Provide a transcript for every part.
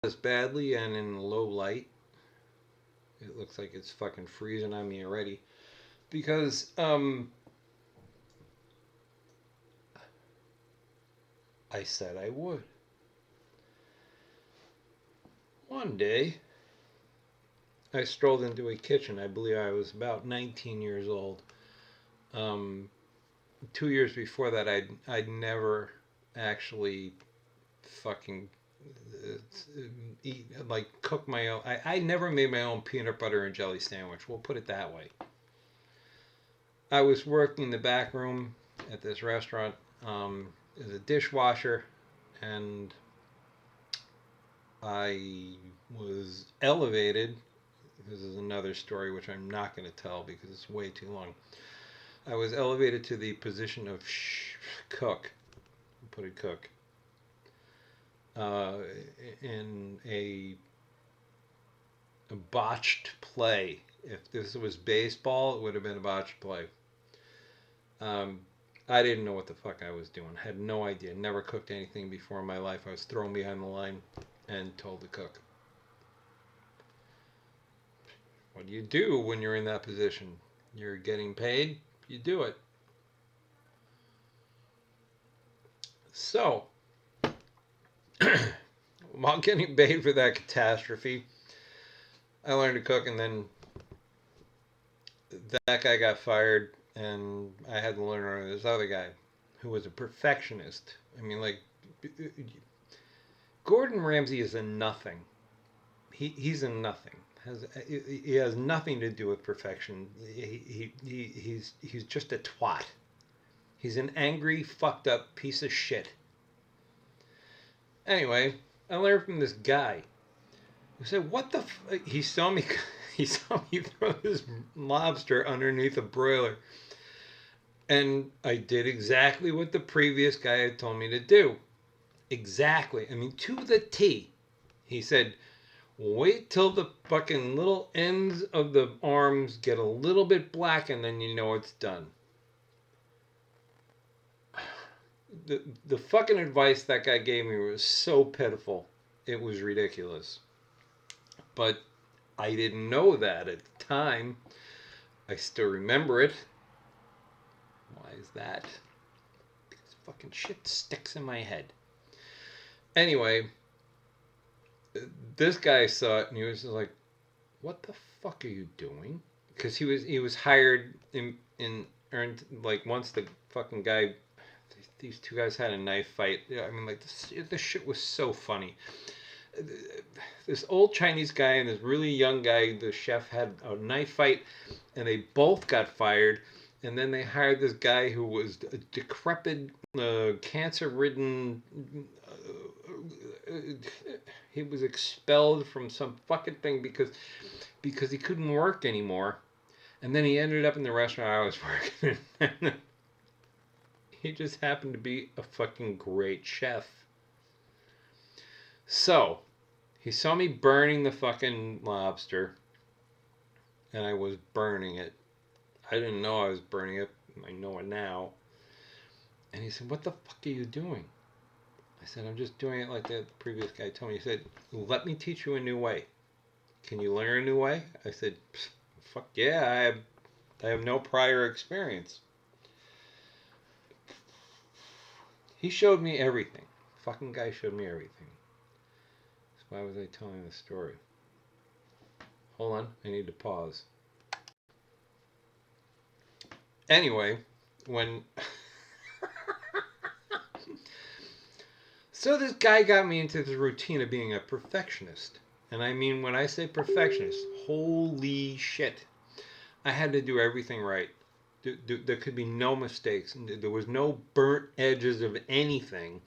this badly and in low light. It looks like it's fucking freezing on me already. Because, I said I would. One day, I strolled into a kitchen. I believe I was about 19 years old. Um, 2 years before that, I'd never actually fucking eat, like, cook my own. I never made my own peanut butter and jelly sandwich. We'll put it that way. I was working in the back room at this restaurant as a dishwasher, and I was elevated. This is another story which I'm not going to tell because it's way too long. I was elevated to the position of cook. Put it cook. Uh, in a botched play. If this was baseball, it would have been a botched play. Um, I didn't know what the fuck I was doing. Had no idea. Never cooked anything before in my life. I was thrown behind the line and told to cook. What do you do when you're in that position? You're getting paid, you do it. So, while getting paid for that catastrophe, I learned to cook, and then that guy got fired, and I had to learn under this other guy who was a perfectionist. I mean, like, Gordon Ramsay is a nothing. He's a nothing. He has nothing to do with perfection. He's just a twat. He's an angry, fucked up piece of shit. Anyway, I learned from this guy who said, "What the?" He saw me. He saw me throw this lobster underneath a broiler, and I did exactly what the previous guy had told me to do. Exactly. I mean, to the T. He said, "Wait till the fucking little ends of the arms get a little bit black, and then you know it's done." The fucking advice that guy gave me was so pitiful. It was ridiculous. But I didn't know that at the time. I still remember it. Why is that? Because fucking shit sticks in my head. Anyway, this guy saw it and he was just like, "What the fuck are you doing?" Because he was hired in earned, like, once the fucking guy, these two guys had a knife fight. Yeah, I mean, like, this shit was so funny. This old Chinese guy and this really young guy, the chef, had a knife fight, and they both got fired. And then they hired this guy who was a decrepit, cancer-ridden. He was expelled from some fucking thing because he couldn't work anymore. And then he ended up in the restaurant I was working. He just happened to be a fucking great chef. So, he saw me burning the fucking lobster, and I was burning it. I didn't know I was burning it. I know it now. And he said, "What the fuck are you doing?" I said, "I'm just doing it like the previous guy told me." He said, "Let me teach you a new way. Can you learn a new way?" I said, "Fuck yeah, I have no prior experience." He showed me everything. Fucking guy showed me everything. So why was I telling this story? Hold on, I need to pause. Anyway, when so this guy got me into the routine of being a perfectionist. And I mean, when I say perfectionist, holy shit. I had to do everything right. There could be no mistakes. There was no burnt edges of anything.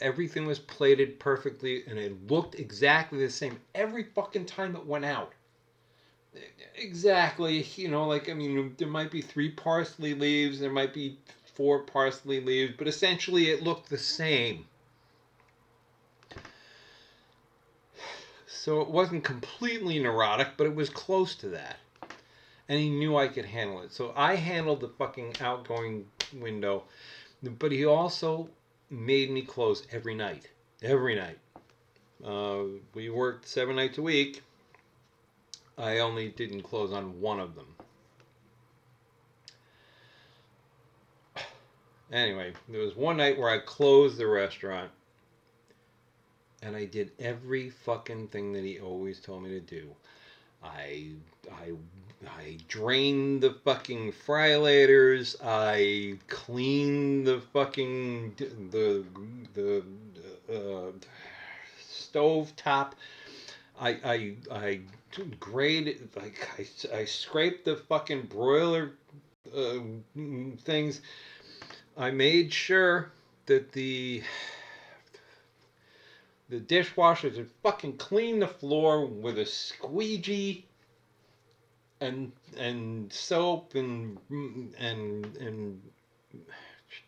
Everything was plated perfectly, and it looked exactly the same every fucking time it went out. Exactly. Like, I mean, there might be 3 parsley leaves, there might be 4 parsley leaves, but essentially it looked the same. So it wasn't completely neurotic, but it was close to that. And he knew I could handle it. So I handled the fucking outgoing window, but he also made me close every night. Every night. We worked 7 nights a week. I only didn't close on one of them. Anyway, there was one night where I closed the restaurant, and I did every fucking thing that he always told me to do. I I I drained the fucking fryolators. I cleaned the fucking the stove top. I graded, like, I scraped the fucking broiler uh, things. I made sure that the dishwasher had fucking cleaned the floor with a squeegee and soap and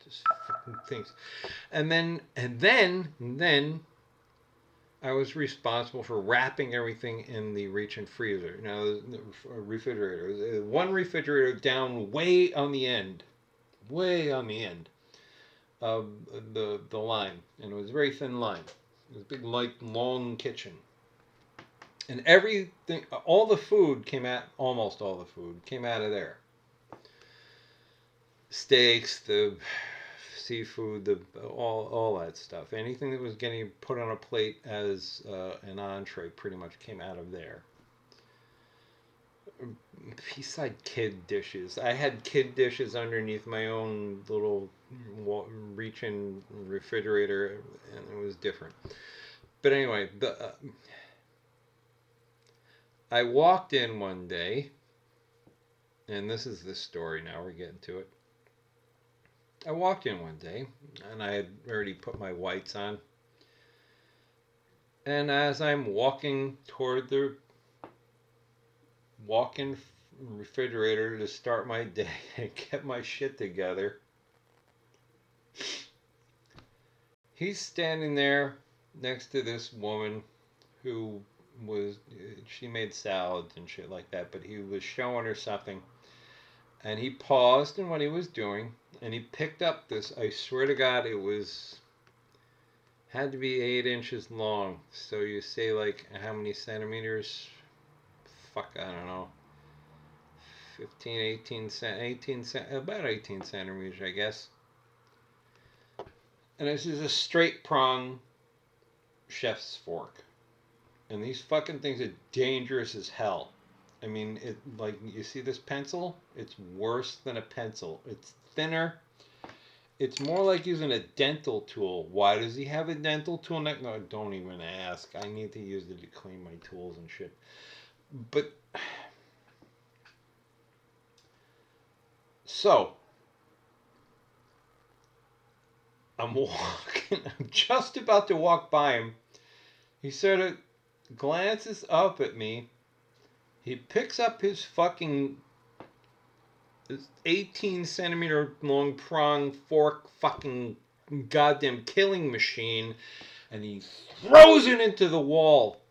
just fucking things. And then I was responsible for wrapping everything in the reach and freezer. Now, the refrigerator, one refrigerator down way on the end of the line, and it was a very thin line. It was a big, like, long kitchen, and everything, almost all the food came out of there. Steaks, the seafood, the all that stuff. Anything that was getting put on a plate as an entree pretty much came out of there. Beside kid dishes, I had kid dishes underneath my own little reach-in refrigerator, and it was different. But anyway, I walked in one day, and this is the story. Now we're getting to it. I walked in one day, and I had already put my whites on. And as I'm walking toward the walk-in refrigerator to start my day and get my shit together, he's standing there next to this woman who she made salads and shit like that, but he was showing her something. And he paused in what he was doing, and he picked up this, I swear to God, had to be 8 inches long. So you say, like, how many centimeters? Fuck, I don't know. 15, 18, about 18 centimeters, I guess. And this is a straight prong chef's fork. And these fucking things are dangerous as hell. I mean, like, you see this pencil? It's worse than a pencil. It's thinner. It's more like using a dental tool. Why does he have a dental tool? No, don't even ask. I need to use it to clean my tools and shit. But so I'm walking. I'm just about to walk by him. He sort of glances up at me. He picks up his fucking 18 centimeter long prong fork fucking goddamn killing machine, and he throws it into the wall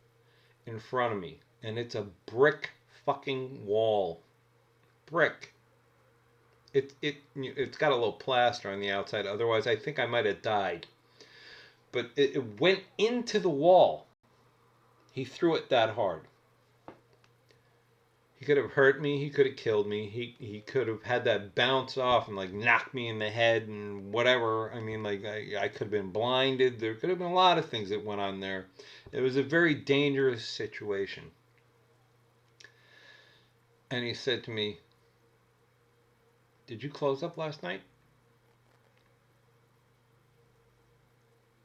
in front of me. And it's a brick fucking wall. Brick. It's got a little plaster on the outside. Otherwise, I think I might have died. But it went into the wall. He threw it that hard. He could have hurt me. He could have killed me. He could have had that bounce off and, like, knock me in the head and whatever. I mean, like, I could have been blinded. There could have been a lot of things that went on there. It was a very dangerous situation. And he said to me, "Did you close up last night?"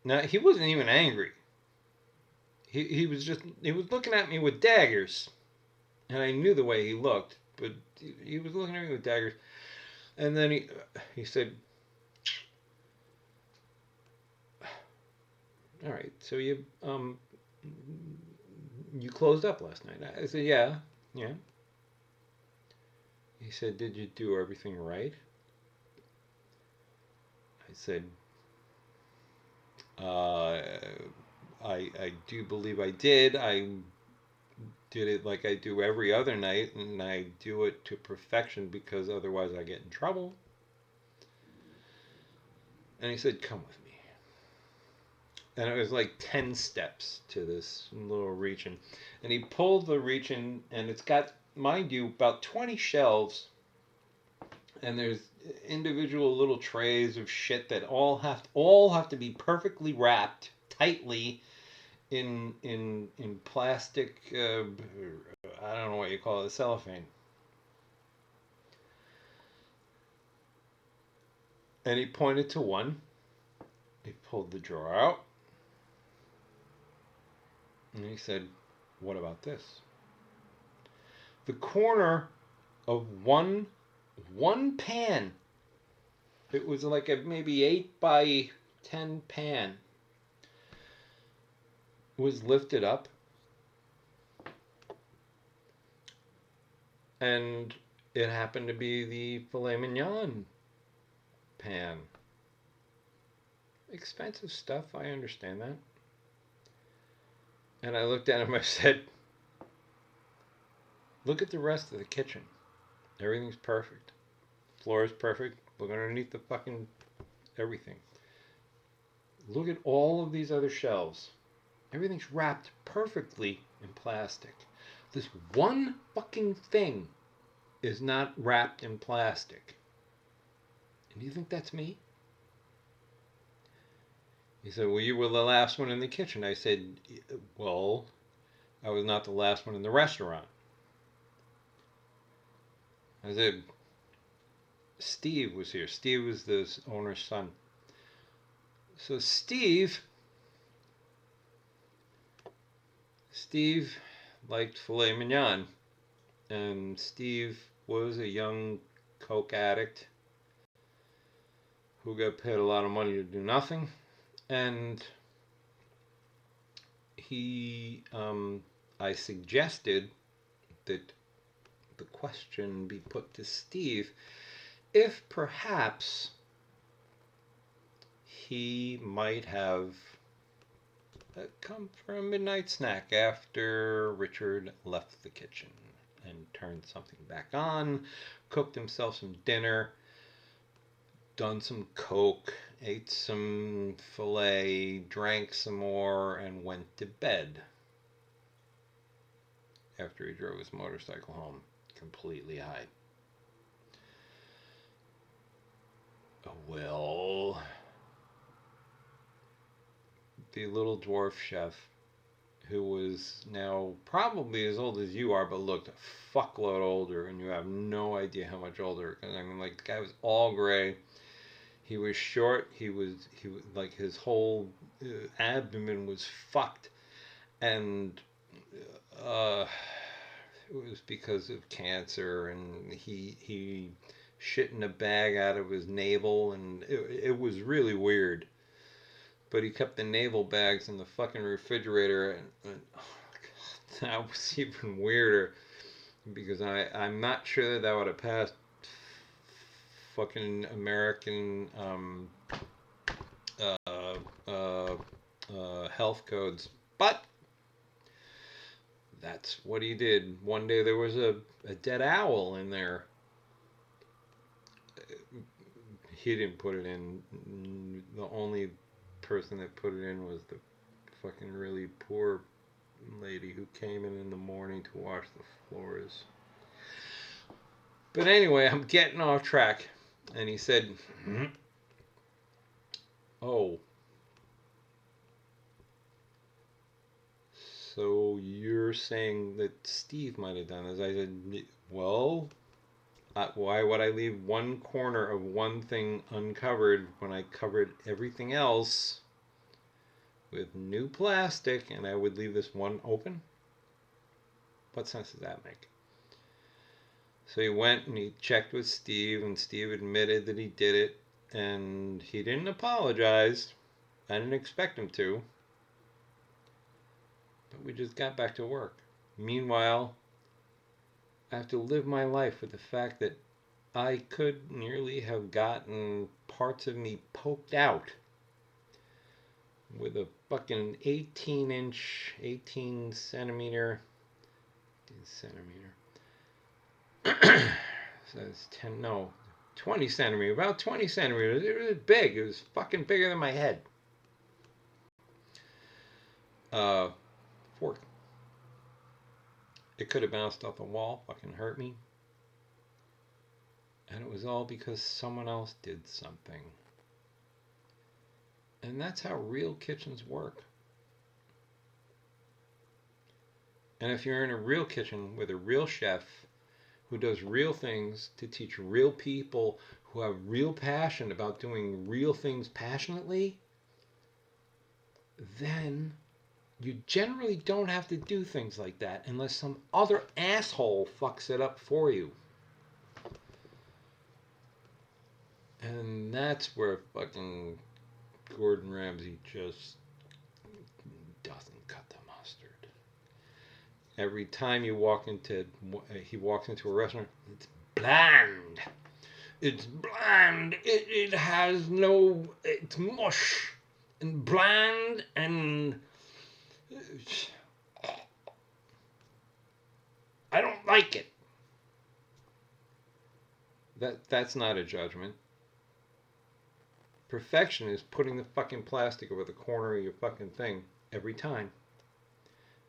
Now, he wasn't even angry. He was looking at me with daggers. And I knew the way he looked, but he was looking at me with daggers. And then he said, "All right, so you closed up last night?" I said, "Yeah, yeah." He said, "Did you do everything right?" I said, uh, I do believe I did. I did it like I do every other night, and I do it to perfection because otherwise I get in trouble." And he said, "Come with me." And it was like 10 steps to this little region. And he pulled the region, and it's got, mind you, about 20 shelves, and there's individual little trays of shit that all have to be perfectly wrapped tightly in plastic. I don't know what you call it, cellophane. And he pointed to one. He pulled the drawer out, and he said, "What about this?" The corner of one pan. It was like a maybe 8 by 10 pan. Was lifted up, and it happened to be the filet mignon pan. Expensive stuff, I understand that. And I looked at him, I said, "Look at the rest of the kitchen. Everything's perfect. Floor is perfect. Look underneath the fucking everything. Look at all of these other shelves. Everything's wrapped perfectly in plastic. This one fucking thing is not wrapped in plastic. And do you think that's me?" He said, "Well, you were the last one in the kitchen." I said, "Well, I was not the last one in the restaurant." I said, "Steve was here." Steve was the owner's son. So Steve liked filet mignon. And Steve was a young coke addict who got paid a lot of money to do nothing. And I suggested that the question be put to Steve if perhaps he might have come for a midnight snack after Richard left the kitchen and turned something back on, cooked himself some dinner, done some coke, ate some filet, drank some more, and went to bed after he drove his motorcycle home completely high. Well, the little dwarf chef, who was now probably as old as you are, but looked a fuckload older, and you have no idea how much older. Because I mean, like, the guy was all gray. He was short. He was like, his whole abdomen was fucked, and uh, it was because of cancer, and he shit in a bag out of his navel, and it was really weird. But he kept the navel bags in the fucking refrigerator, and oh God, that was even weirder because I'm not sure that would have passed fucking American uh, uh, health codes, but that's what he did. One day there was a dead owl in there. He didn't put it in. The only person that put it in was the fucking really poor lady who came in the morning to wash the floors. But anyway, I'm getting off track. And he said, "Oh, so you're saying that Steve might have done this?" I said, "Well, why would I leave one corner of one thing uncovered when I covered everything else with new plastic, and I would leave this one open? What sense does that make?" So he went and he checked with Steve, and Steve admitted that he did it, and he didn't apologize. I didn't expect him to, but we just got back to work. Meanwhile, I have to live my life with the fact that I could nearly have gotten parts of me poked out with a fucking 18 centimeter, so it's 10, no, 20 centimeters, about 20 centimeters. It was big. It was fucking bigger than my head. Uh, fork. It could have bounced off the wall, fucking hurt me. And it was all because someone else did something. And that's how real kitchens work. And if you're in a real kitchen with a real chef who does real things to teach real people who have real passion about doing real things passionately, then you generally don't have to do things like that unless some other asshole fucks it up for you. And that's where fucking Gordon Ramsay just doesn't cut the mustard. Every time he walks into a restaurant, it's bland. It's bland. It has no, it's mush and bland and I don't like it. That's not a judgment. Perfection is putting the fucking plastic over the corner of your fucking thing every time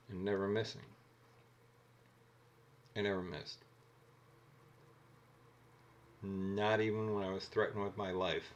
and never missing. I never missed. Not even when I was threatened with my life.